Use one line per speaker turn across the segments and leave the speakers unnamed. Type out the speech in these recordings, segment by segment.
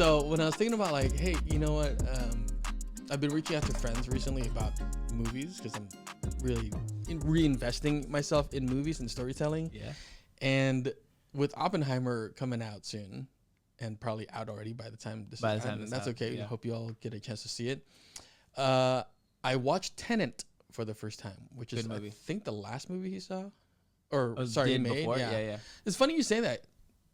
So when I was thinking about like, hey, you know what? I've been reaching out to friends recently about movies because I'm really reinvesting myself in movies and storytelling.
Yeah.
And with Oppenheimer coming out soon, and probably out already by the time this is out, and that's okay.
Yeah.
I hope you all get a chance to see it. I watched Tenet for the first time, which is I think the last movie he saw, or he made.
Before?
Yeah.
Yeah.
It's funny you say that.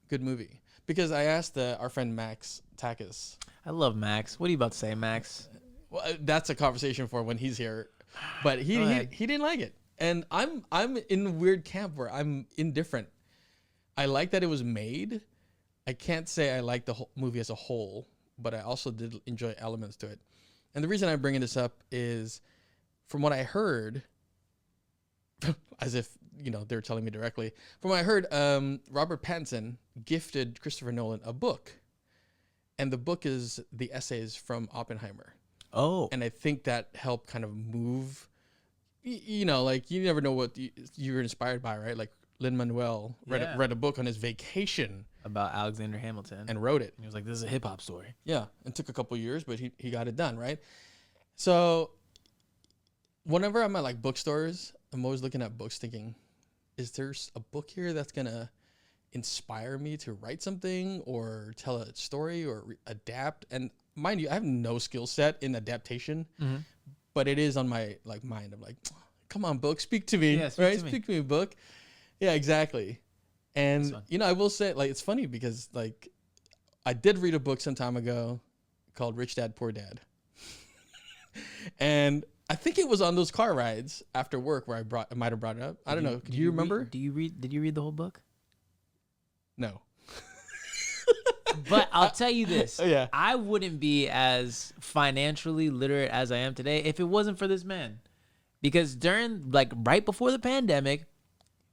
Good movie. Because I asked our friend Max Takis.
I love Max. What are you about to say, Max?
Well, that's a conversation for when he's here, but he didn't like it, and I'm in a weird camp where I'm indifferent. I like that it was made. I can't say I like the whole movie as a whole, but I also did enjoy elements to it. And the reason I'm bringing this up is, from what I heard, as if they're telling me directly. From what I heard, Robert Pattinson gifted Christopher Nolan a book, and the book is the essays from Oppenheimer.
Oh.
And I think that helped kind of move, like you never know what you're inspired by, right? Like Lin-Manuel read a book on his vacation
about Alexander Hamilton
and wrote it.
He was like, this is a hip hop story.
Yeah. And took a couple years, but he got it done, right? So whenever I'm at like bookstores, I'm always looking at books thinking, is there a book here that's going to inspire me to write something or tell a story or adapt? And mind you, I have no skill set in adaptation, but it is on my mind. I'm like, come on, book, speak to me, right? Speak to me, book. Yeah, exactly. And I will say, like, it's funny because like I did read a book some time ago called Rich Dad Poor Dad, and I think it was on those car rides after work where I might have brought it up. I don't know. Do you remember?
Did you read the whole book?
No.
But I'll tell you this.
Yeah.
I wouldn't be as financially literate as I am today if it wasn't for this man. Because during, right before the pandemic, it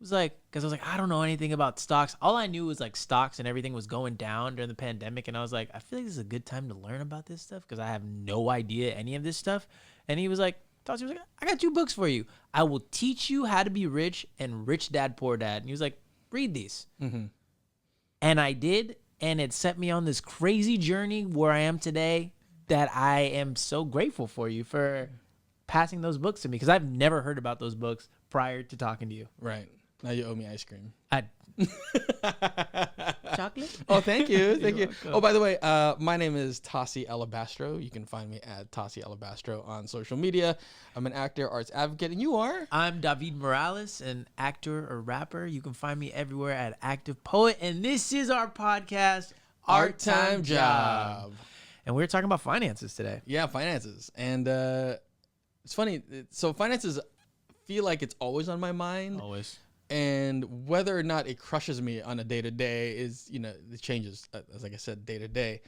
was because I was like, I don't know anything about stocks. All I knew was stocks and everything was going down during the pandemic. And I was like, I feel like this is a good time to learn about this stuff because I have no idea any of this stuff. And he was like, Tasi was like, I got 2 books for you. I will teach you how to be rich and Rich Dad Poor Dad. And he was like, read these. Mm-hmm. And I did. And it set me on this crazy journey where I am today that I am so grateful for you for passing those books to me because I've never heard about those books prior to talking to you.
Right. Now you owe me ice cream.
Chocolate?
Oh, thank you. Thank you. Oh, by the way, my name is Tasi Alabastro. You can find me at Tasi Alabastro on social media. I'm an actor, arts advocate, and you are?
I'm Davied Morales, an actor or rapper. You can find me everywhere at Active Poet. And this is our podcast,
Art Time Job.
And we're talking about finances today.
Yeah, finances. And it's funny. So finances feel like it's always on my mind.
Always.
And whether or not it crushes me on a day-to-day is, it changes, as like I said, day-to-day.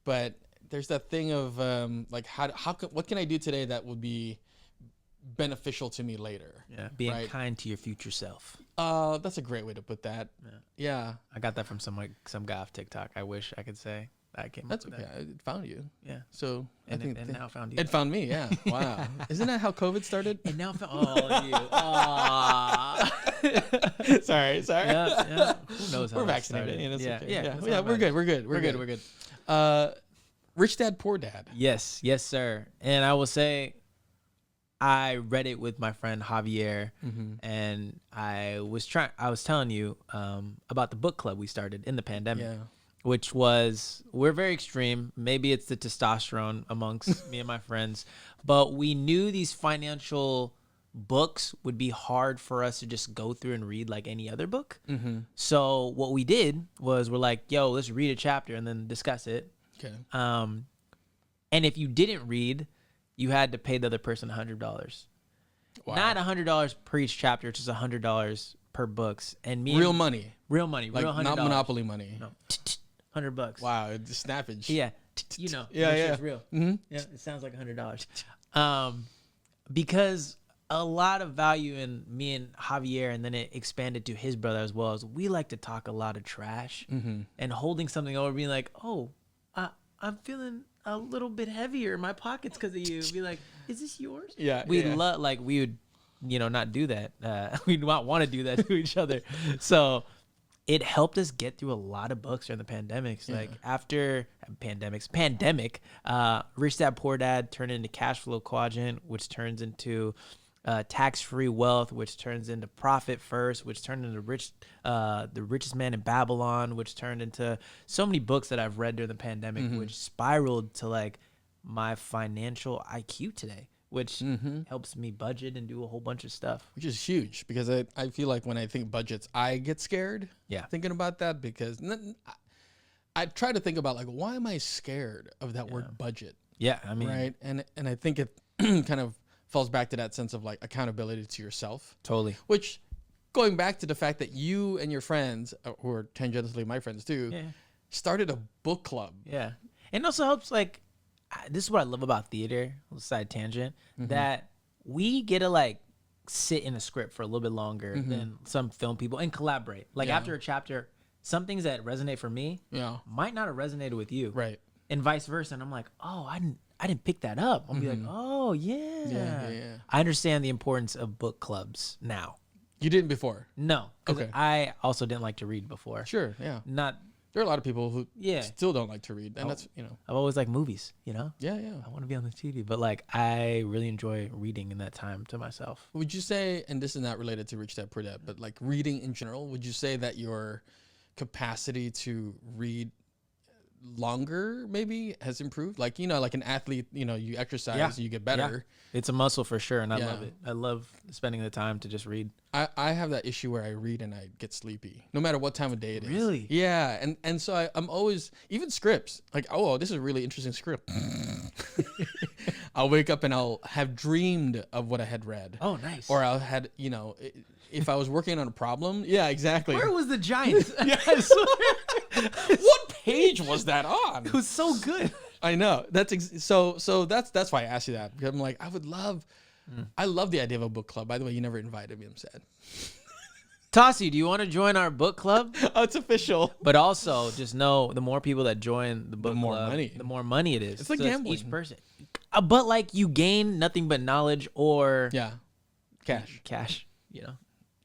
But there's that thing of what can I do today that would be beneficial to me later?
Yeah, being kind to your future self.
That's a great way to put that. Yeah.
I got that from some guy off TikTok. I wish I could say I came up with that.
Yeah, it found you.
Yeah.
So
and now found you.
It found me. Yeah. Wow. Isn't that how COVID started?
It now found you. Aww.
Sorry.
Yeah. Who knows how
we're vaccinated.
Yeah.
We're good. Rich Dad Poor Dad.
Yes, sir. And I will say, I read it with my friend Javier, and I was telling you about the book club we started in the pandemic, which we're very extreme. Maybe it's the testosterone amongst me and my friends, but we knew these financial books would be hard for us to just go through and read like any other book. So what we did was we're like, yo, let's read a chapter and then discuss it.
Okay.
And if you didn't read, you had to pay the other person $100. Wow. Not $100 per each chapter, just $100 per books. And
real money,
like
real $100.
Not
Monopoly money.
No, $100.
Wow, it's snappage.
Yeah, it's real. Yeah, it sounds like $100. Because a lot of value in me and Javier, and then it expanded to his brother as well, as we like to talk a lot of trash and holding something over, being like, oh, I'm feeling a little bit heavier in my pockets because of you. Be like, is this yours?
Yeah.
We would, not do that. We'd not want to do that to each other. So it helped us get through a lot of books during the pandemics.
Yeah.
Like after pandemic, Rich Dad Poor Dad turned into Cash Flow Quadrant, which turns into Tax-Free Wealth, which turns into Profit First, which turned into The Richest Man in Babylon, which turned into so many books that I've read during the pandemic, which spiraled to like my financial IQ today, which helps me budget and do a whole bunch of stuff.
Which is huge, because I feel like when I think budgets, I get scared thinking about that, because I try to think about like, why am I scared of that word budget?
Yeah, I mean,
right. And I think it kind of falls back to that sense of like accountability to yourself.
Totally.
Which, going back to the fact that you and your friends, who are tangentially my friends too, started a book club.
Yeah. And it also helps, like, this is what I love about theater, side tangent, that we get to like sit in a script for a little bit longer than some film people and collaborate. Like after a chapter, some things that resonate for me might not have resonated with you.
Right.
And vice versa. And I'm like, oh, I didn't pick that up. I'll be like, oh yeah. I understand the importance of book clubs now.
You didn't before?
No. Okay. I also didn't like to read before.
Sure. Yeah.
There
are a lot of people who still don't like to read, and that's,
I've always liked movies, Yeah.
I
want to be on the TV, but like I really enjoy reading in that time to myself.
Would you say, and this is not related to Rich Dad Poor Dad, but like reading in general, would you say that your capacity to read longer maybe has improved? Like, like an athlete, you exercise, you get better.
It's a muscle for sure, and I love it. I love spending the time to just read.
I have that issue where I read and I get sleepy no matter what time of day it is.
Really?
Yeah. And so I'm always, even scripts, like, oh, this is a really interesting script. I'll wake up and I'll have dreamed of what I had read.
Oh, nice.
Or I'll had, if I was working on a problem. Yeah, exactly.
Where was the Giants?
Yes. What page was that on?
It was so good.
I know. So that's why I asked you that, because I'm like, I love the idea of a book club. By the way, you never invited me. I'm sad.
Tasi, do you want to join our book club?
Oh, it's official.
But also, just know, the more people that join the book club, the more money it is.
It's like gambling.
Each person. But like, you gain nothing but knowledge or cash.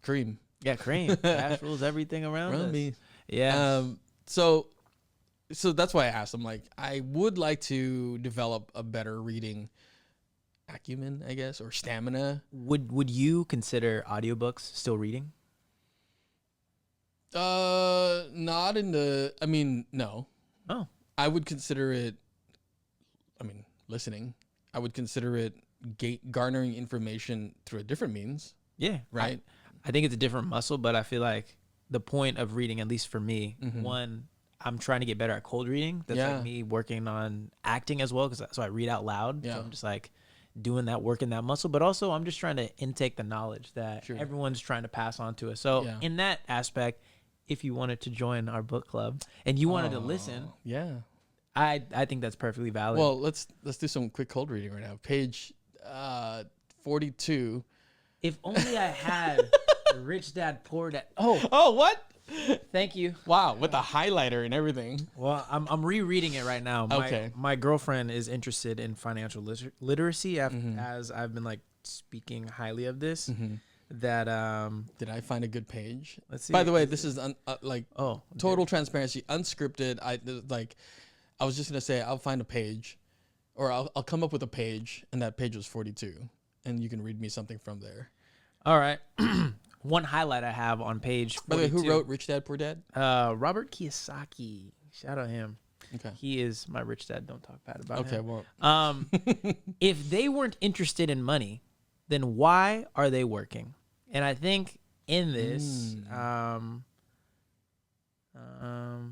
Cream.
Yeah, cream. Cash rules everything around us.
Me.
Yeah.
So that's why I asked. I'm like, I would like to develop a better reading acumen, I guess, or stamina.
Would you consider audiobooks still reading?
Not in the. I mean, no.
Oh.
I would consider it. Listening. I would consider it garnering information through a different means.
Yeah.
Right.
I think it's a different muscle, but I feel like the point of reading, at least for me, one, I'm trying to get better at cold reading. That's like me working on acting as well, so I read out loud. So I'm just like doing that, working that muscle. But also, I'm just trying to intake the knowledge that everyone's trying to pass on to us. So in that aspect, if you wanted to join our book club and you wanted to listen, I think that's perfectly valid.
Well, let's do some quick cold reading right now. Page 42.
If only I had Rich Dad Poor Dad.
Oh, what?
Thank you.
Wow, with a highlighter and everything.
Well, I'm rereading it right now. My girlfriend is interested in financial literacy as I've been like speaking highly of this. That
did I find a good page?
Let's see.
By the way, this is total transparency, unscripted. I was just gonna say I'll find a page, or I'll come up with a page, and that page was 42, and you can read me something from there.
All right. One highlight I have on page 42.
By the way, who wrote Rich Dad Poor Dad?
Robert Kiyosaki. Shout out him.
Okay.
He is my rich dad. Don't talk bad about him.
Okay, well.
If they weren't interested in money, then why are they working? And I think in this,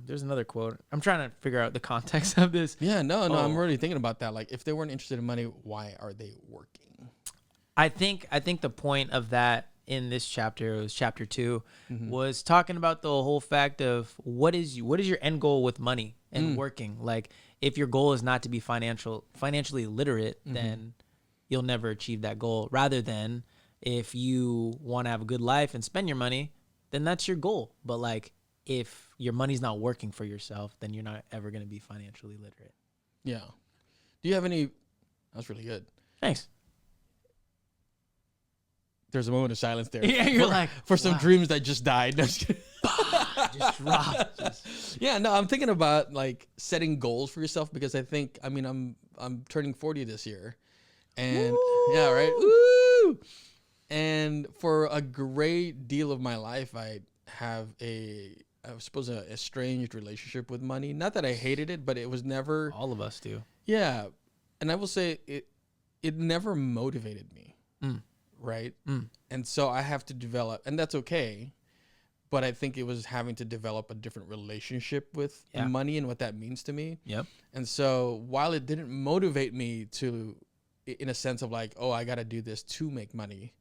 there's another quote. I'm trying to figure out the context of this.
Yeah, no, I'm already thinking about that. Like, if they weren't interested in money, why are they working?
I think the point of that in this chapter, it was chapter 2, was talking about the whole fact of what is your end goal with money and working. Like, if your goal is not to be financially literate, then you'll never achieve that goal. Rather than if you want to have a good life and spend your money, then that's your goal. But like, if your money's not working for yourself, then you're not ever going to be financially literate.
Yeah. Do you have any? That's really good.
Thanks.
there's a moment of silence there.
Yeah, you're
for,
like,
for some
wow.
dreams that just died. No, I'm just kidding.
Just drop.
Yeah, no, I'm thinking about like setting goals for yourself because I'm turning 40 this year. And yeah, right. Woo! And for a great deal of my life, I have I suppose a estranged relationship with money. Not that I hated it, but it was never.
All of us do.
Yeah, and I will say it never motivated me.
Mm.
Right.
Mm.
And so I have to develop, and that's okay. But I think it was having to develop a different relationship with money and what that means to me.
Yep.
And so while it didn't motivate me to, in a sense of like, oh, I got to do this to make money,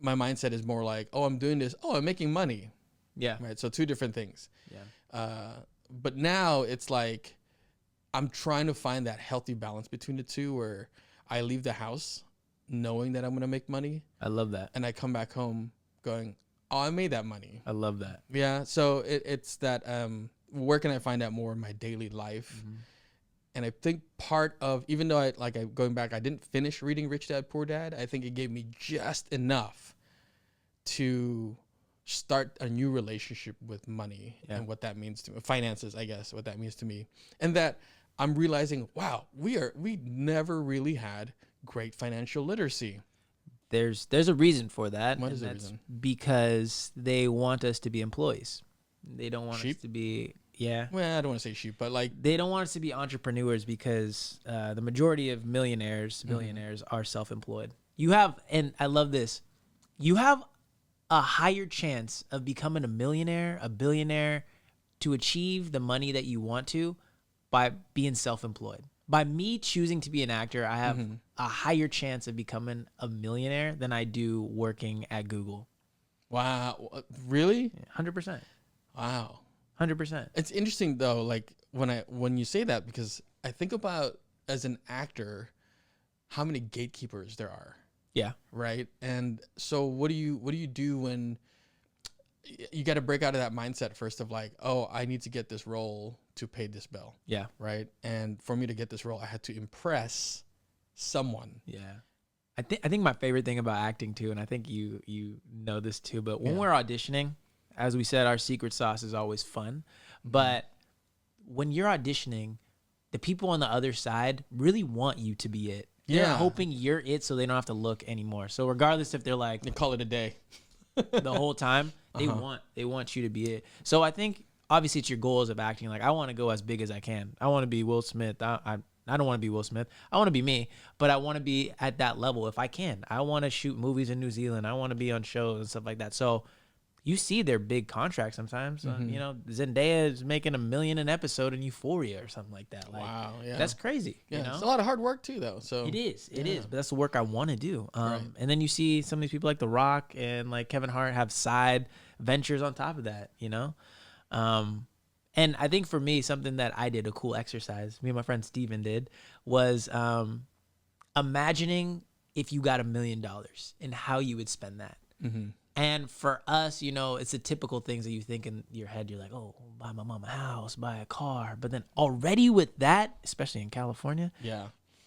my mindset is more like, oh, I'm doing this. Oh, I'm making money.
Yeah.
Right. So two different things.
Yeah.
But now it's like I'm trying to find that healthy balance between the two where I leave the house knowing that I'm going to make money.
I love that.
And I come back home going, oh, I made that money.
I love that.
Yeah. So it's that, where can I find that more in my daily life?
Mm-hmm.
And I think part of, even though going back, I didn't finish reading Rich Dad, Poor Dad. I think it gave me just enough to start a new relationship with money and what that means to me. Finances, I guess, what that means to me. And that I'm realizing, wow, we never really had great financial literacy.
There's a reason for that.
What is the reason?
Because they want us to be employees. They don't want us to be,
Well, I don't want to say sheep, but like
they don't want us to be entrepreneurs because the majority of billionaires are self-employed. You have, and I love this, you have a higher chance of becoming a billionaire to achieve the money that you want to by being self-employed. By me choosing to be an actor, I have a higher chance of becoming a millionaire than I do working at Google.
Wow. Really?
100%.
Wow.
100%.
It's interesting though, like when you say that, because I think about as an actor, how many gatekeepers there are.
Yeah.
Right. And so what do you do when you got to break out of that mindset first of like, oh, I need to get this role to pay this bill.
Yeah.
Right. And for me to get this role, I had to impress someone.
Yeah. I think my favorite thing about acting too, and I think you know this too, but when we're auditioning, as we said, our secret sauce is always fun. But when you're auditioning, the people on the other side really want you to be it. They're hoping you're it so they don't have to look anymore. So regardless if they're like,
they call it a day
the whole time, they want you to be it. So I think obviously it's your goals of acting. Like I want to go as big as I can. I want to be Will Smith. I don't want to be Will Smith. I want to be me, but I want to be at that level if I can. I want to shoot movies in New Zealand. I want to be on shows and stuff like that. So you see their big contracts sometimes. You know, Zendaya is making $1 million an episode in Euphoria or something like that. Like, wow, that's crazy.
Yeah,
you know?
It's a lot of hard work too, though. So
it is, but that's the work I want to do. And then you see some of these people like The Rock and like Kevin Hart have side ventures on top of that. You know, and I think for me, something that I did, a cool exercise, me and my friend Steven did, was imagining if you got $1 million and how you would spend that. And for us, you know, it's the typical things that you think in your head. You're like, oh, buy my mom a house, buy a car. But then already with that, especially in California,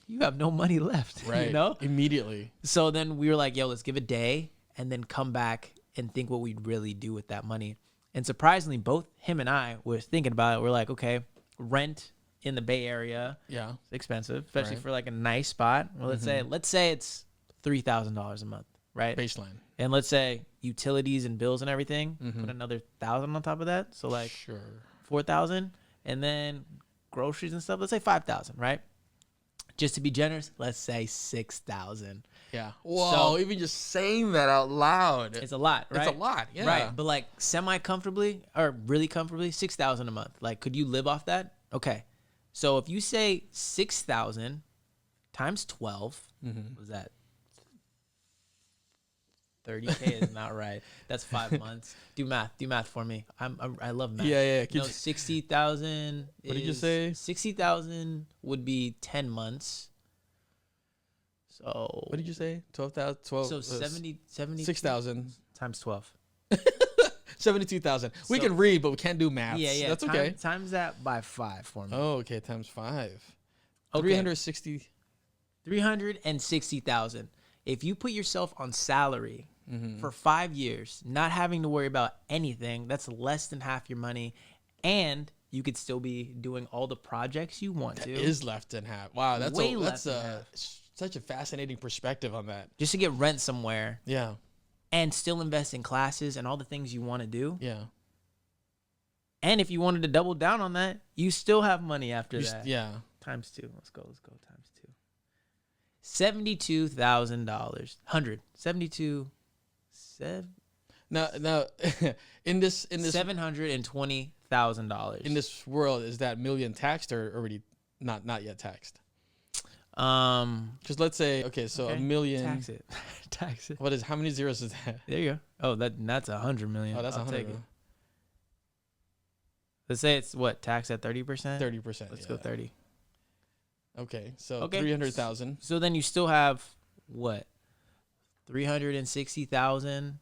you have no money left,
right?
You know?
Immediately.
So then we were like, yo, let's give a day and then come back and think what we'd really do with that money. And surprisingly, both him and I were thinking about it. We're like, okay, rent in the Bay Area, it's expensive, especially for like a nice spot. Well, let's say it's $3,000 a month, right?
Baseline.
And let's say utilities and bills and everything, put another 1,000 on top of that. So like 4,000, and then groceries and stuff. Let's say 5,000, right? Just to be generous, let's say 6,000.
Yeah. Whoa, so, even just saying that out loud.
It's a lot, right?
It's a lot, yeah.
Right, but like semi-comfortably or really comfortably, 6,000 a month. Like, could you live off that? Okay. So if you say 6,000 times 12, what was that? 30K is not right. That's 5 months. Do math for me. I love math.
Yeah.
You know, 60,000.
What did you say?
60,000 would be 10 months. So
what did you say? 12,000. 12.
So 70
6,000
times 12.
72,000. We can read, but we can't do math.
Yeah.
That's okay.
Times that by 5 for me.
Oh, okay. Times 5.
Okay.
360.
360,000. if you put yourself on salary
Mm-hmm.
for 5 years, not having to worry about anything, that's less than half your money, and you could still be doing all the projects you want to.
Is left in half. Wow, that's
Way
that's
less than half.
such a fascinating perspective on that.
Just to get rent somewhere
Yeah,
and still invest in classes and all the things you want to do.
yeah,
And if you wanted to double down on that, you still have money after that.
yeah.
Times 2. Let's go times 2. $72,000. 72
Now, in this
$720,000.
in this world, is that million taxed or already not yet taxed? Because let's say, okay, so
Okay,
a million.
tax it. Tax it.
What is, how many zeros is that?
There you go. Oh, that's 100 million.
Oh, that's
I'll
100.
take it. Let's say it's what, tax at 30%?
30%.
Let's go 30.
Okay, so
Okay.
300,000.
So then you still have what? 360,000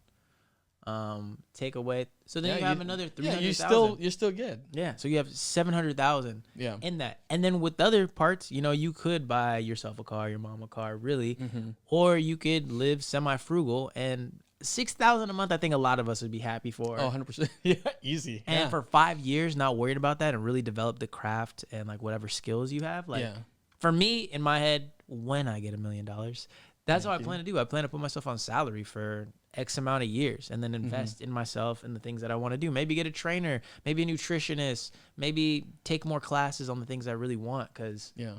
take away. So then you have another 300,000.
You're still good.
Yeah, so you have 700,000
Yeah.
in that. And then with the other parts, you could buy yourself a car, your mom a car, really.
Mm-hmm.
Or you could live semi-frugal, and 6,000 a month, I think a lot of us would be happy for.
Oh, 100%. Yeah, easy.
And
yeah.
for 5 years, not worried about that and really develop the craft and like whatever skills you have. Like
yeah.
for me, in my head, when I get $1 million, that's
Yeah,
what I plan to do. I plan to put myself on salary for X amount of years and then invest in myself and the things that I want to do. Maybe get a trainer, maybe a nutritionist, maybe take more classes on the things I really want, because
Yeah.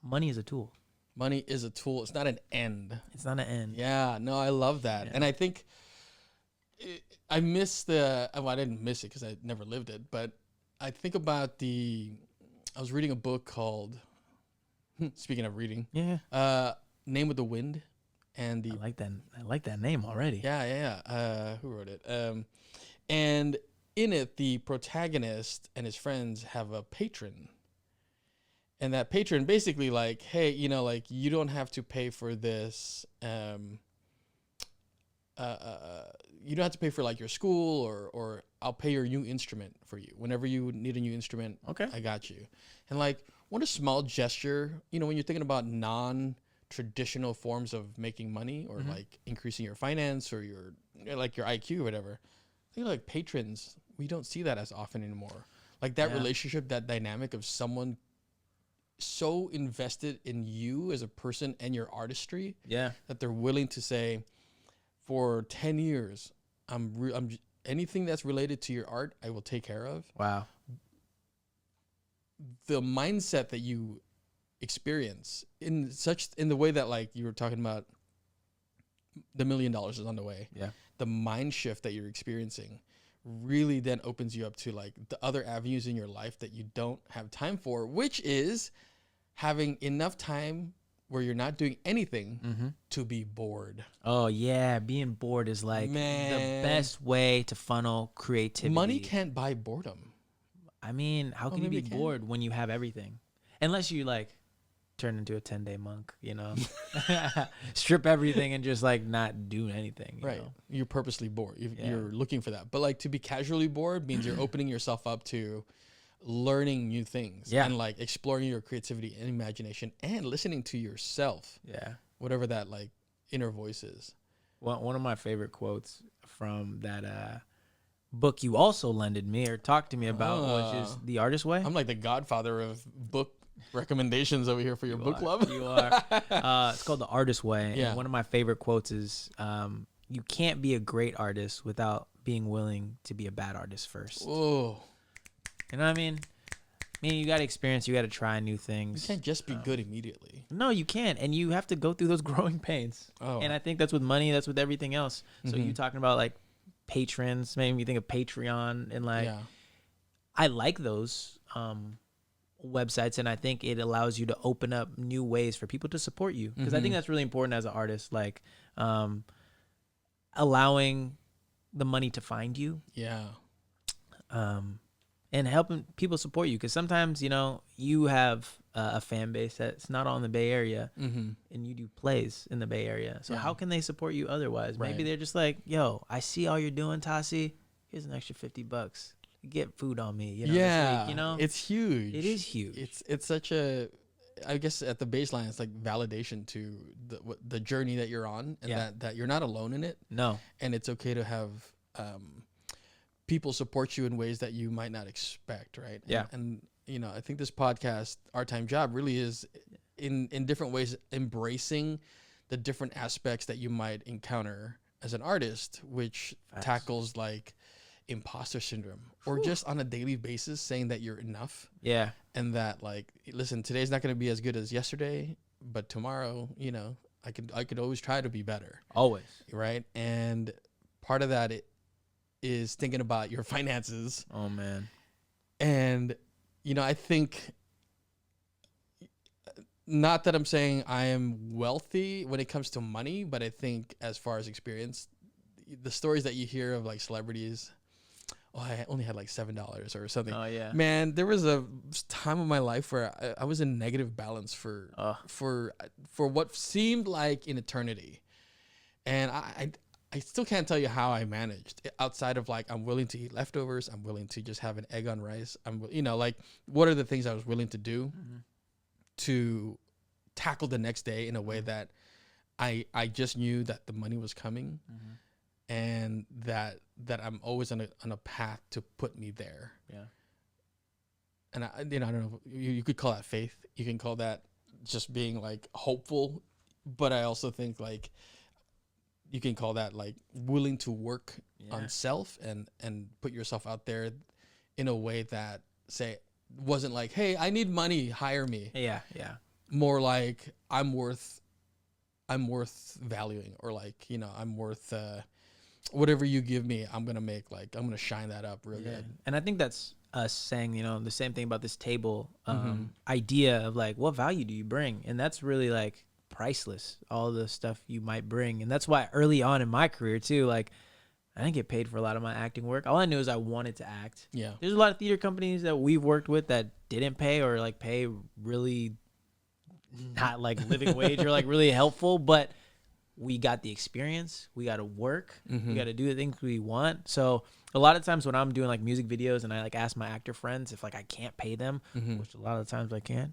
money is a tool.
Money is a tool. It's not an end.
It's not an end.
Yeah, no, I love that.
Yeah.
And I think I miss well, I didn't miss it because I never lived it, but I think about I was reading a book called, speaking of reading, Name of the Wind. And
I like that name already.
yeah. Who wrote it? And in it, the protagonist and his friends have a patron. And that patron basically like, hey, like you don't have to pay for this. You don't have to pay for like your school or I'll pay your new instrument for you. Whenever you need a new instrument,
Okay.
I got you. And like, what a small gesture, when you're thinking about non-traditional forms of making money or like increasing your finance or your IQ or whatever. I think like patrons, we don't see that as often anymore. Like that relationship, that dynamic of someone so invested in you as a person and your artistry that they're willing to say, for 10 years, I'm anything that's related to your art, I will take care of.
Wow.
The mindset that you experience in the way that like you were talking about, the $1 million is on the way.
Yeah.
The mind shift that you're experiencing really then opens you up to like the other avenues in your life that you don't have time for, which is having enough time where you're not doing anything to be bored.
Oh yeah, being bored is like the best way to funnel creativity.
Money can't buy boredom.
I mean, how can you
maybe
be
it can.
bored when you have everything? Unless you like turn into a 10-day monk, strip everything and just like not do anything. You know?
You're purposely bored. You're looking for that. But like to be casually bored means you're opening yourself up to learning new things and like exploring your creativity and imagination and listening to yourself. Yeah. Whatever that like inner voice is.
One of my favorite quotes from that book you also lended me or talked to me about, which is The Artist Way.
I'm like the godfather of book recommendations over here for your book club.
You are. It's called The Artist Way. Yeah. And one of my favorite quotes is, you can't be a great artist without being willing to be a bad artist first.
Oh.
You know what I mean? You got to experience. You got to try new things.
You can't just be good immediately.
No, you can't. And you have to go through those growing pains. Oh. And I think that's with money. That's with everything else. So you talking about like patrons, made me think of Patreon and like, I like those websites. And I think it allows you to open up new ways for people to support you. Because I think that's really important as an artist, like allowing the money to find you. Yeah. And helping people support you, because sometimes you have a fan base that's not all in the Bay Area, and you do plays in the Bay Area. So how can they support you otherwise? Right. Maybe they're just like, "Yo, I see all you're doing, Tasi. Here's an extra $50. Get food on me." This week,
it's huge.
It is huge.
It's such a I guess at the baseline, it's like validation to the journey that you're on, and that you're not alone in it.
No.
And it's okay to have people support you in ways that you might not expect, right?
Yeah.
And you know, I think this podcast, Our Time Job, really is in different ways embracing the different aspects that you might encounter as an artist, which tackles like imposter syndrome or just on a daily basis saying that you're enough.
Yeah.
And that like, listen, today's not going to be as good as yesterday, but tomorrow, you know, I could always try to be better.
Always.
Right. And part of that is thinking about your finances.
Oh man.
And, you know, I think, not that I'm saying I am wealthy when it comes to money, but I think as far as experience, the stories that you hear of like celebrities, oh, I only had like $7 or something.
Oh yeah.
Man, there was a time of my life where I was in negative balance for what seemed like an eternity. And I still can't tell you how I managed, outside of like, I'm willing to eat leftovers. I'm willing to just have an egg on rice. You know, like, what are the things I was willing to do to tackle the next day in a way that I just knew that the money was coming, and that I'm always on a path to put me there.
Yeah.
And I don't know, you could call that faith. You can call that just being like hopeful, but I also think like you can call that like willing to work on self and put yourself out there in a way that wasn't like, hey, I need money, hire me.
Yeah. Yeah.
More like I'm worth valuing, or like, you know, I'm worth whatever you give me, I'm going to shine that up real good.
And I think that's us saying, you know, the same thing about this table idea of like, what value do you bring? And that's really like priceless, all the stuff you might bring. And that's why early on in my career too, like, I didn't get paid for a lot of my acting work. All I knew is I wanted to act.
Yeah.
There's a lot of theater companies that we've worked with that didn't pay, or like pay really not like living wage or like really helpful, but we got the experience, we got to work, we got to do the things we want. So a lot of times when I'm doing like music videos and I like ask my actor friends if like I can't pay them, which a lot of the times I can,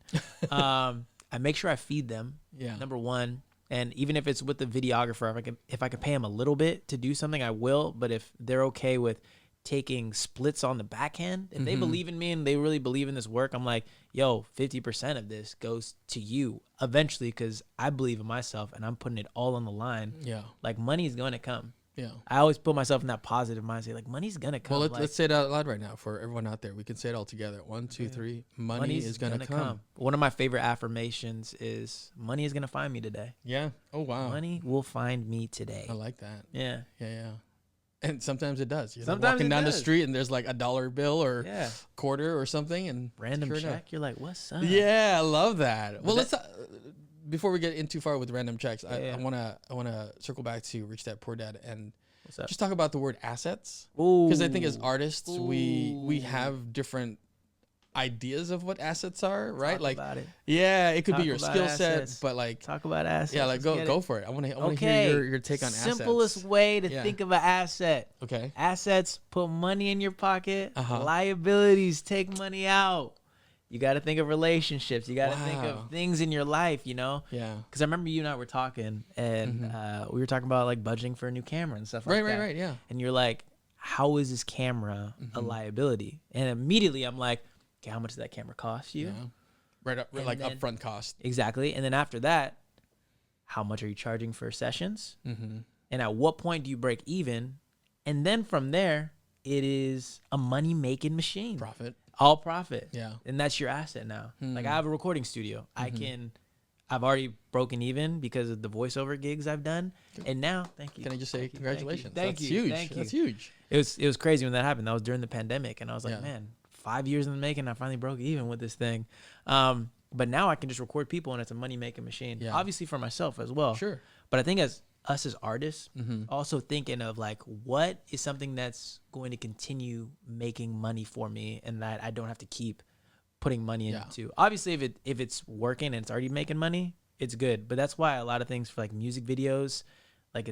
I make sure I feed them.
Yeah.
Number one. And even if it's with the videographer, if I can pay them a little bit to do something, I will. But if they're okay with taking splits on the backhand, if they believe in me and they really believe in this work, I'm like, yo, 50% of this goes to you eventually, because I believe in myself and I'm putting it all on the line.
Yeah.
Like, money is going to come.
Yeah.
I always put myself in that positive mindset. Like, money's going to come.
Well, let's say it out loud right now for everyone out there. We can say it all together. 1, 2, 3. Money is going to come.
One of my favorite affirmations is, money is going to find me today.
Yeah. Oh, wow.
Money will find me today.
I like that.
Yeah.
Yeah. And sometimes it does. You're
Sometimes
walking
it
down
does.
the street and there's like $1 bill or
Yeah.
quarter or something, and
Random
sure
check.
enough.
You're like, what's up?
Yeah, I love that. Well, let's before we get in too far with random checks,
Yeah.
I wanna circle back to Rich Dad Poor Dad and
What's up?
just talk about the word assets,
Ooh.
because I think as artists we have different ideas of what assets are, right?
Talk
like,
about it.
yeah, it could be
Talk
your
about
skill set,
assets.
but like,
Talk about assets.
yeah, like
Let's get
go
it.
for it. I want to hear your take on assets.
Simplest way to
Yeah.
think of an asset.
Okay.
Assets, put money in your pocket.
Uh-huh.
Liabilities, take money out. You got to think of relationships. You got to think
Wow.
of things in your life, you know?
Yeah.
Because I remember you and I were talking, and we were talking about like budgeting for a new camera and stuff like that.
Right. Yeah.
And you're like, how is this camera a liability? And immediately I'm like, okay, how much does that camera cost you?
Yeah. Right up,
And
like
then-
upfront cost.
Exactly. And then after that, how much are you charging for sessions?
Mm-hmm.
And at what point do you break even? And then from there, it is a money-making machine.
Profit.
All profit.
Yeah.
And that's your asset now. Like, I have a recording studio. I've already broken even because of the voiceover gigs I've done. And now, thank you.
Can I just say congratulations?
Thank
That's
you.
huge.
Thank you.
That's huge.
It was crazy when that happened. That was during the pandemic. And I was like,
Yeah.
man, 5 years in the making, I finally broke even with this thing. But now I can just record people and it's a money-making machine.
Yeah.
Obviously for myself as well.
Sure.
But I think as us as artists, also thinking of like, what is something that's going to continue making money for me and that I don't have to keep putting money
Yeah.
into. Obviously, if it's working and it's already making money, it's good. But that's why a lot of things for like music videos, like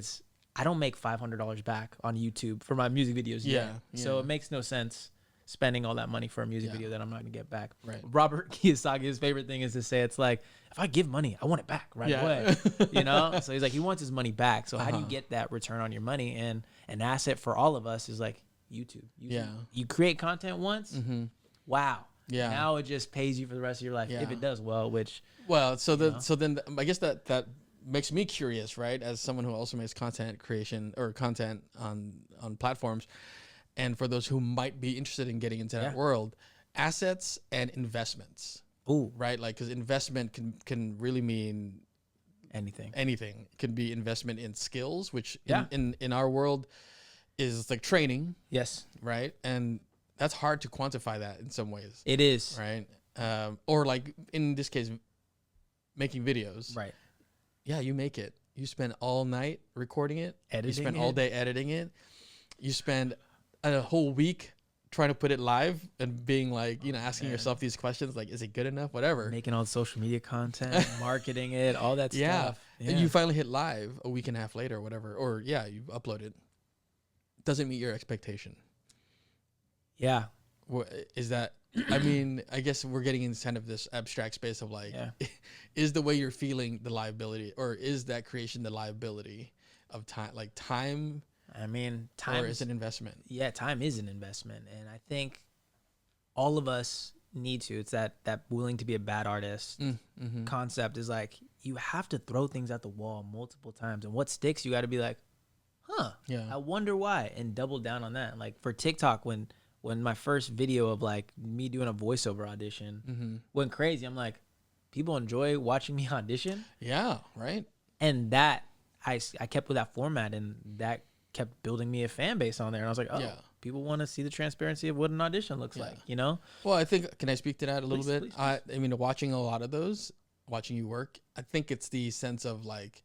I don't make $500 back on YouTube for my music videos.
Yeah,
yet. So
yeah.
it makes no sense spending all that money for a music
Yeah.
video that I'm not gonna get back.
Right.
Robert Kiyosaki's favorite thing is to say, it's like, if I give money, I want it back right away. You know? So he's like, he wants his money back. So how do you get that return on your money? And an asset for all of us is like YouTube.
Yeah.
You create content once, wow.
Yeah.
Now it just pays you for the rest of your life if it does well, which
then I guess that makes me curious, right? As someone who also makes content creation or content on platforms, and for those who might be interested in getting into that world, assets and investments.
Ooh.
Right? Like, because investment can really mean
anything.
It can be investment in skills, which
Yeah.
in our world is like training,
Yes.
right? And that's hard to quantify that in some ways.
It is.
Right. Or like in this case, making videos.
Right.
Yeah, you make it. You spend all night recording it.
Editing
you spend
it.
all day editing it. You spend a whole week trying to put it live and being like, asking yourself these questions like, is it good enough? Whatever.
Making all the social media content, marketing it, all that stuff. Yeah.
And you finally hit live a week and a half later or whatever. Or you upload it. Doesn't meet your expectation.
Yeah.
Is that, I mean, I guess we're getting into kind of this abstract space of like, is the way you're feeling the liability, or is that creation the liability of time? Like time,
I mean, time
or is an investment?
Yeah, time is an investment. And I think all of us need to. It's that willing to be a bad artist concept is like, you have to throw things at the wall multiple times. And what sticks, you got to be like, I wonder why, and double down on that. Like for TikTok, when my first video of like me doing a voiceover audition went crazy, I'm like, people enjoy watching me audition.
Yeah, right.
And that I kept with that format, and that kept building me a fan base on there. And I was like, people want to see the transparency of what an audition looks like,
Well, I think, can I speak to that a little bit?
Please.
I mean, watching a lot of those, watching you work, I think it's the sense of like,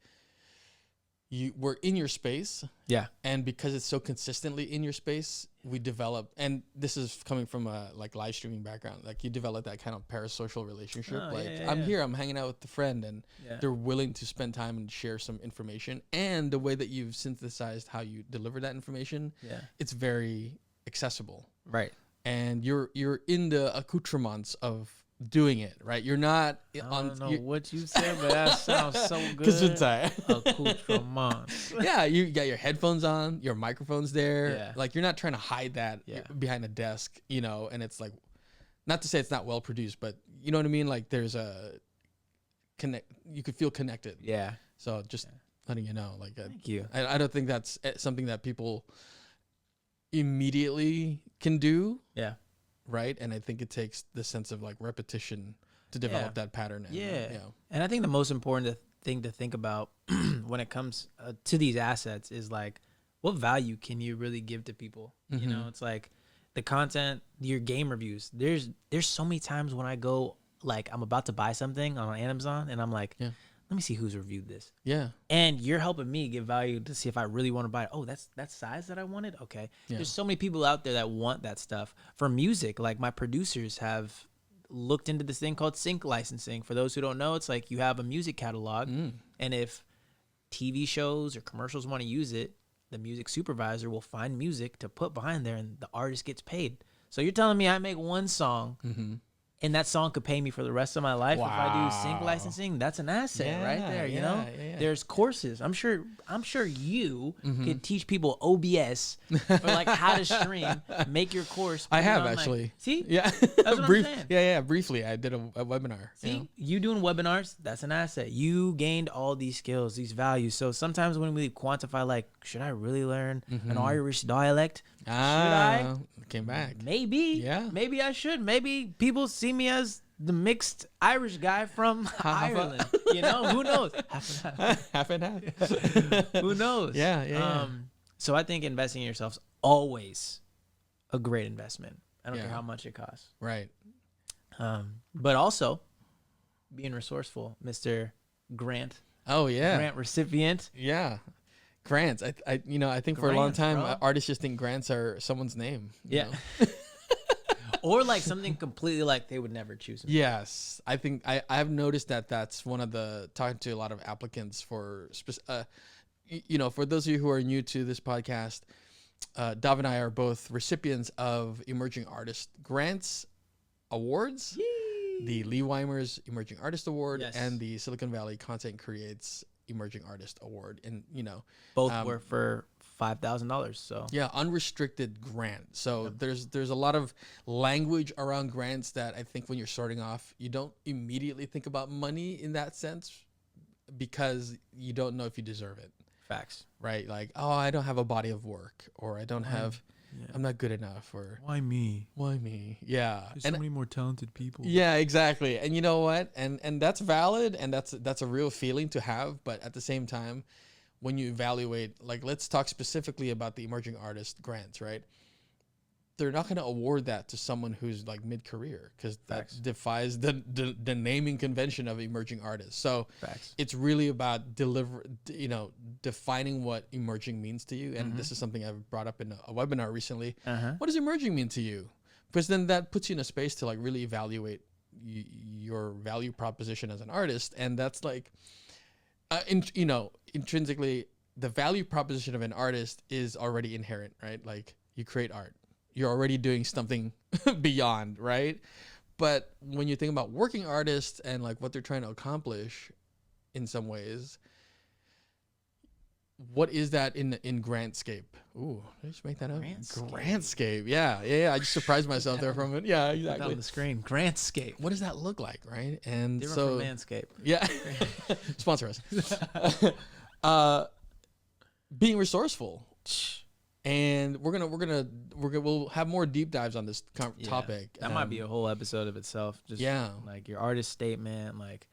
we're in your space. Yeah. And because it's so consistently in your space, we develop, and this is coming from a like live streaming background, like you develop that kind of parasocial relationship. I'm here, I'm hanging out with a friend, and they're willing to spend time and share some information. And the way that you've synthesized how you deliver that information, it's very accessible. Right. And you're in the accoutrements of doing it, right? You're not
I don't know what you said, but that sounds so good. Accoutrements.
Yeah, you got your headphones on, your microphone's there. Yeah. Like you're not trying to hide that behind a desk, and it's like, not to say it's not well produced, but you know what I mean? Like there's you could feel connected. Yeah. So just letting you know, like,
thank you.
I don't think that's something that people immediately can do. Yeah. Right. And I think it takes the sense of like repetition to develop that pattern. And,
and I think the most important thing to think about when it comes to these assets is like, what value can you really give to people? It's like the content, your game reviews. There's so many times when I go, like, I'm about to buy something on Amazon and I'm like, let me see who's reviewed this. Yeah. And you're helping me give value to see if I really want to buy it. Oh, that's size that I wanted? Okay. Yeah. There's so many people out there that want that stuff. For music, like my producers have looked into this thing called sync licensing. For those who don't know, it's like you have a music catalog, and if TV shows or commercials want to use it, the music supervisor will find music to put behind there, and the artist gets paid. So you're telling me I make one song, and that song could pay me for the rest of my life if I do sync licensing? That's an asset right there, you know? Yeah. There's courses. I'm sure you could teach people OBS or like how to stream, make your course.
I have actually.
Like, see?
Yeah.
That's what I'm saying.
Yeah, briefly. I did a webinar.
See? You doing webinars, that's an asset. You gained all these skills, these values. So sometimes when we quantify, like, should I really learn an Irish dialect? Should I?
Came back.
Maybe. Yeah. Maybe I should. Maybe people see me as the mixed Irish guy from Ireland. Who knows?
Half and half.
Who knows?
Yeah.
So I think investing in yourself is always a great investment. I don't care how much it costs. Right. But also being resourceful, Mr. Grant.
Oh yeah.
Grant recipient.
Yeah. Grants. I think for a long time artists just think grants are someone's name. You know?
Or like something completely like they would never choose.
Yes. I think I've noticed that's one of the, talking to a lot of applicants for, for those of you who are new to this podcast, Dav and I are both recipients of Emerging Artist Grants Awards, the Lee Weimer's Emerging Artist Award,
Yes.
and the Silicon Valley Content Creates Emerging Artist Award. And,
Both were for $5,000. So
yeah, unrestricted grant. So there's a lot of language around grants that I think when you're starting off, you don't immediately think about money in that sense because you don't know if you deserve it.
facts.
Right? Like, oh, I don't have a body of work, or I don't have, I'm not good enough, or
Why me?
why me? Yeah.
There's so many more talented people.
Yeah, exactly. And you know what? And that's valid, and that's a real feeling to have. But at the same time, when you evaluate, like, let's talk specifically about the emerging artist grants, right? They're not going to award that to someone who's like mid-career because that defies the naming convention of emerging artists. So
Facts.
it's really about defining what emerging means to you. And this is something I've brought up in a webinar recently. What does emerging mean to you? Because then that puts you in a space to like really evaluate your value proposition as an artist. And that's like, intrinsically, the value proposition of an artist is already inherent, right? Like you create art. You're already doing something beyond, right? But when you think about working artists and like what they're trying to accomplish in some ways, what is that in Grantscape? Ooh, did I just make that up? Grantscape. Yeah. I just surprised myself there from it. Yeah, exactly.
On the screen. Grantscape.
What does that look like, right? And
Different
so
from Manscaped.
yeah. Sponsor us. Being resourceful. And we'll have more deep dives on this topic.
That might be a whole episode of itself. Just like your artist statement, like,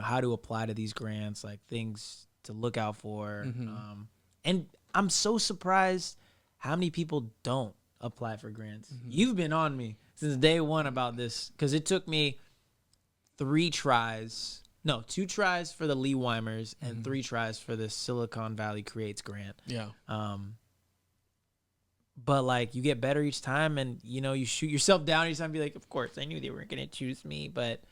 how to apply to these grants, like things to look out for. And I'm so surprised how many people don't apply for grants. You've been on me since day one about this because it took me 2 tries for the Lee Weimers and 3 tries for the Silicon Valley Creates grant.
Yeah.
But like you get better each time, and you shoot yourself down each time. And be like, of course, I knew they weren't gonna choose me, but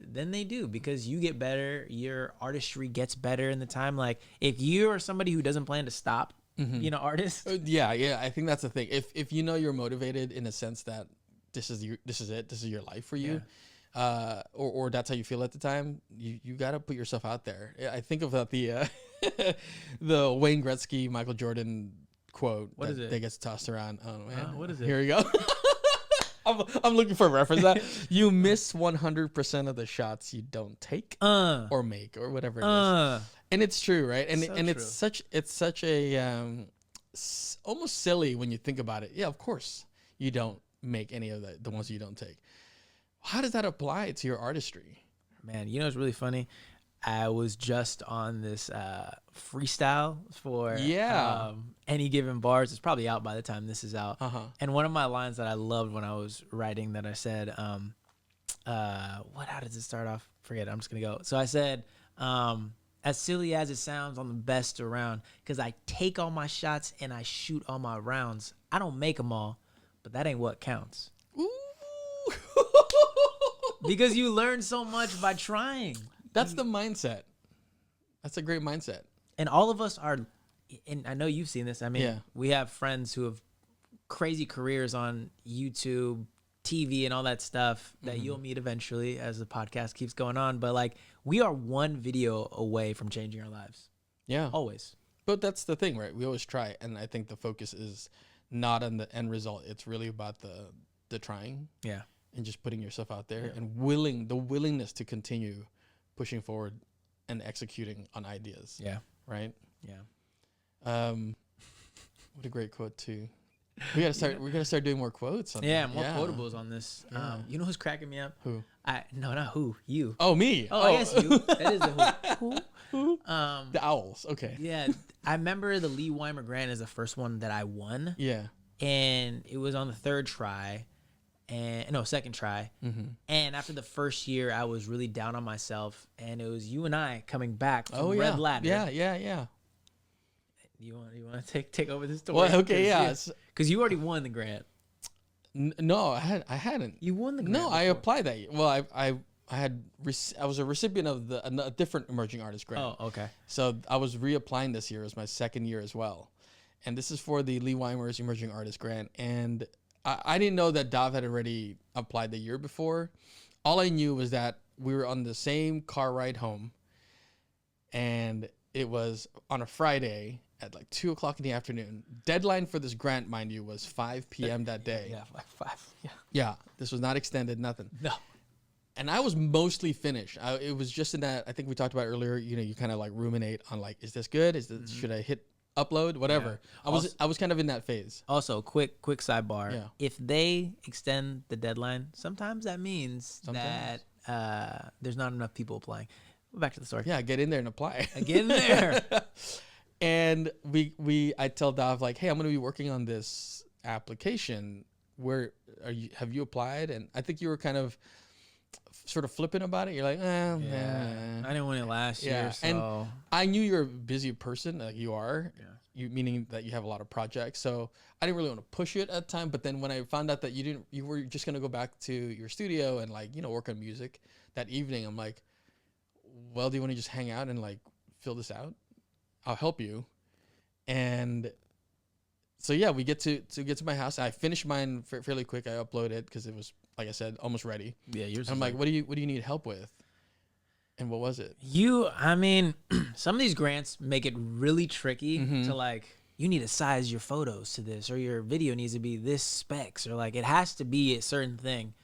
then they do because you get better. Your artistry gets better in the time. Like if you are somebody who doesn't plan to stop, being an artist.
Yeah. I think that's the thing. If you're motivated in a sense that this is your life for you, or that's how you feel at the time, you gotta put yourself out there. I think about the the Wayne Gretzky, Michael Jordan quote that gets tossed around. Oh man,
what is it?
Here we go. I'm looking for a reference. That you miss 100% of the shots you don't take or make or whatever it is, and it's true, right? And it's such a almost silly when you think about it. Yeah, of course you don't make any of the ones you don't take. How does that apply to your artistry?
Man, it's really funny. I was just on this freestyle for Any Given Bars. It's probably out by the time this is out. And one of my lines that I loved when I was writing that I said, how does it start off? Forget it. I'm just going to go. So I said, as silly as it sounds, I'm the best around because I take all my shots and I shoot all my rounds. I don't make them all, but that ain't what counts.
Ooh.
Because you learn so much by trying.
That's the mindset. That's a great mindset.
And all of us are, and I know you've seen this. I mean, we have friends who have crazy careers on YouTube, TV, and all that stuff that you'll meet eventually as the podcast keeps going on. But like, we are one video away from changing our lives.
Yeah.
Always.
But that's the thing, right? We always try. And I think the focus is not on the end result. It's really about the trying. Yeah. And just putting yourself out there and the willingness to continue pushing forward and executing on ideas. Yeah. Right? Yeah. What a great quote too. We gotta start doing more quotes.
More quotables on this. Yeah. You know who's cracking me up?
Who?
No, not who. You.
Oh, me.
Oh, I guess you. That is the who.
Who? The Owls. Okay.
Yeah. I remember the Lee Weimer grant is the first one that I won.
Yeah.
And it was on the 3rd try. Second try. And after the first year, I was really down on myself, and it was you and I coming back from Red Ladder.
Yeah.
You want to take over this story?
Well, okay,
because you already won the grant.
No, I hadn't.
You won the grant.
No, I applied that. Well, I was a recipient of a different emerging artist grant.
Oh, okay.
So I was reapplying this year as my second year as well. and this is for the Lee Weimer's Emerging Artist Grant. And I didn't know that Dav had already applied the year before. All I knew was that we were on the same car ride home, and it was on a Friday at like 2 o'clock in the afternoon. Deadline for this grant, mind you, was 5 p.m. that day.
Yeah, like 5. Yeah.
Yeah, this was not extended, nothing.
No.
And I was mostly finished. It was just in that, I think we talked about earlier, you know, you kind of like ruminate on like, is this good? Should I hit upload? Whatever.
Yeah.
I was kind of in that phase.
Also, quick sidebar.
Yeah.
If they extend the deadline, sometimes that means that there's not enough people applying. Go back to the story.
Yeah, get in there and apply.
Get in there.
And I tell Dav like, hey, I'm going to be working on this application. Where have you applied? And I think you were kind of sort of flippant about it. You're like,
I didn't win it last year, so.
And I knew you're a busy person, like you are.
Yeah.
You meaning that you have a lot of projects. So I didn't really want to push it at the time. But then when I found out that you were just gonna go back to your studio and like, you know, work on music that evening, I'm like, well, do you want to just hang out and like fill this out? I'll help you. And so yeah, we get to my house. I finished mine fairly quick. I uploaded because it was, like I said, almost ready.
Yeah, yours.
And I'm like, what do you need help with? And what was it?
I mean, some of these grants make it really tricky to like, you need to size your photos to this, or your video needs to be this specs, or like it has to be a certain thing.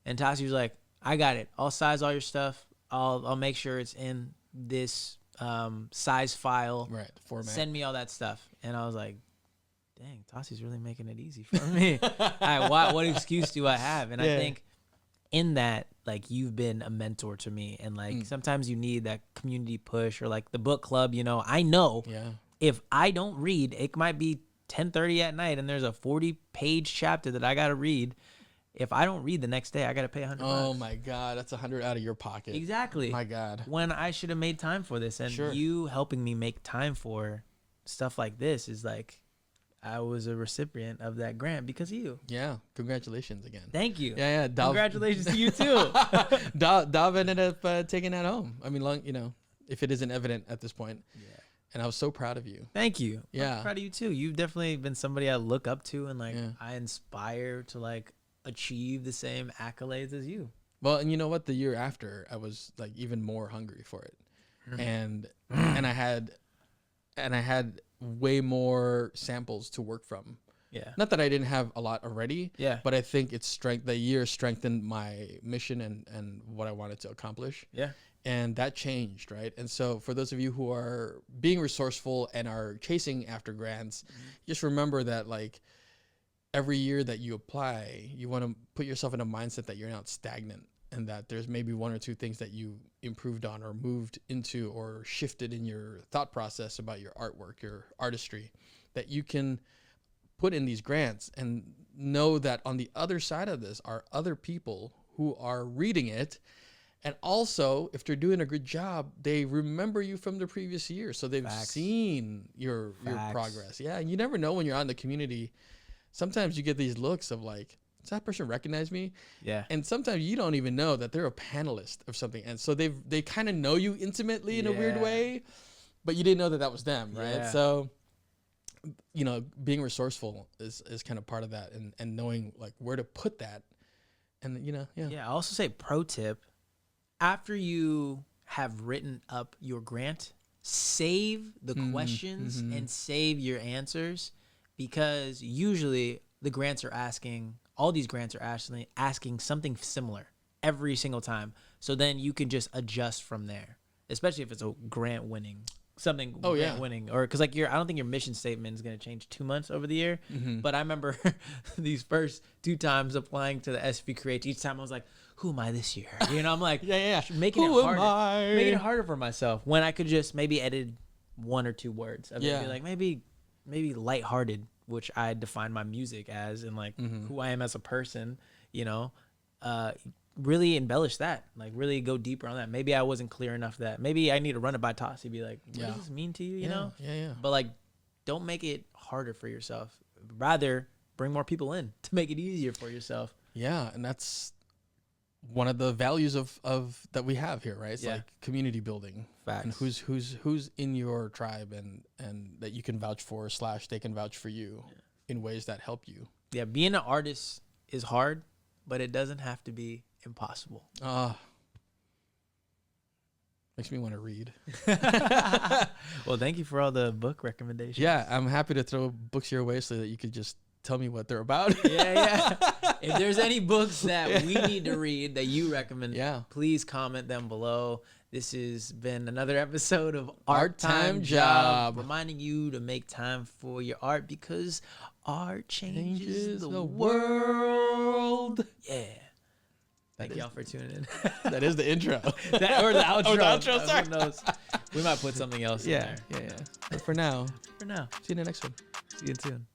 And Tasi was like, I got it. I'll size all your stuff. I'll make sure it's in this size file.
Right, format.
Send me all that stuff. And I was like, dang, Tasi's really making it easy for me. What excuse do I have? And I think in that, like, you've been a mentor to me, and like sometimes you need that community push, or like the book club. You know, I know if I don't read, it might be 10:30 at night, and there's a 40-page chapter that I gotta read. If I don't read the next day, I gotta pay $100.
Oh my God, that's $100 out of your pocket.
Exactly.
My God.
When I should have made time for this, and you helping me make time for stuff like this is like, I was a recipient of that grant because of you.
Yeah. Congratulations again.
Thank you.
Yeah.
Congratulations to you too.
Dav ended up taking that home. I mean, you know, if it isn't evident at this point. Yeah. And I was so proud of you.
Thank you.
Yeah.
I'm proud of you too. You've definitely been somebody I look up to, and like I inspire to like achieve the same accolades as you.
Well, and you know what? The year after, I was like even more hungry for it, and I had way more samples to work from. Yeah. Not that I didn't have a lot already. Yeah. But I think the year strengthened my mission and what I wanted to accomplish. Yeah. And that changed, right? And so for those of you who are being resourceful and are chasing after grants, just remember that like every year that you apply, you want to put yourself in a mindset that you're not stagnant, and that there's maybe one or two things that you improved on or moved into or shifted in your thought process about your artwork, your artistry, that you can put in these grants, and know that on the other side of this are other people who are reading it. And also, if they're doing a good job, they remember you from the previous year. So they've seen your progress. Yeah. You never know when you're out in the community. Sometimes you get these looks of like, does that person recognize me? Yeah. And sometimes you don't even know that they're a panelist of something. And so they kind of know you intimately in a weird way, but you didn't know that that was them, right? Yeah. So, you know, being resourceful is kind of part of that, and knowing like where to put that. And, you know,
Yeah, I also say pro tip, after you have written up your grant, save the questions and save your answers, because usually all these grants are asking something similar every single time. So then you can just adjust from there, especially if it's a grant winning. Winning, or because like I don't think your mission statement is going to change too much over the year. But I remember these first 2 times applying to the SV Create, each time I was like, who am I this year? You know, I'm like, making it harder for myself when I could just maybe edit 1 or 2 words. Be like maybe lighthearted, which I define my music as, and like who I am as a person. You know, really embellish that, like really go deeper on that. Maybe I wasn't clear enough that maybe I need to run it by Tasi, be like, what does this mean to you? You know? Yeah. But like, don't make it harder for yourself. Rather, bring more people in to make it easier for yourself.
Yeah, and that's one of the values of that we have here, right? It's
Yeah.
like community building.
Facts.
And who's in your tribe and that you can vouch for / they can vouch for you in ways that help you.
Yeah, being an artist is hard, but it doesn't have to be impossible.
Makes me want to read.
Well, thank you for all the book recommendations.
Yeah, I'm happy to throw books your way so that you could just tell me what they're about.
Yeah. If there's any books that we need to read that you recommend, please comment them below. This has been another episode of Art Time Job, reminding you to make time for your art because art changes the world. Yeah. Thank y'all for tuning in.
That is the intro.
Or the outro.
Oh, the outro, sorry.
Who knows? We might put something else in there.
Yeah. But for now,
For now.
see you in the next one.
See you soon.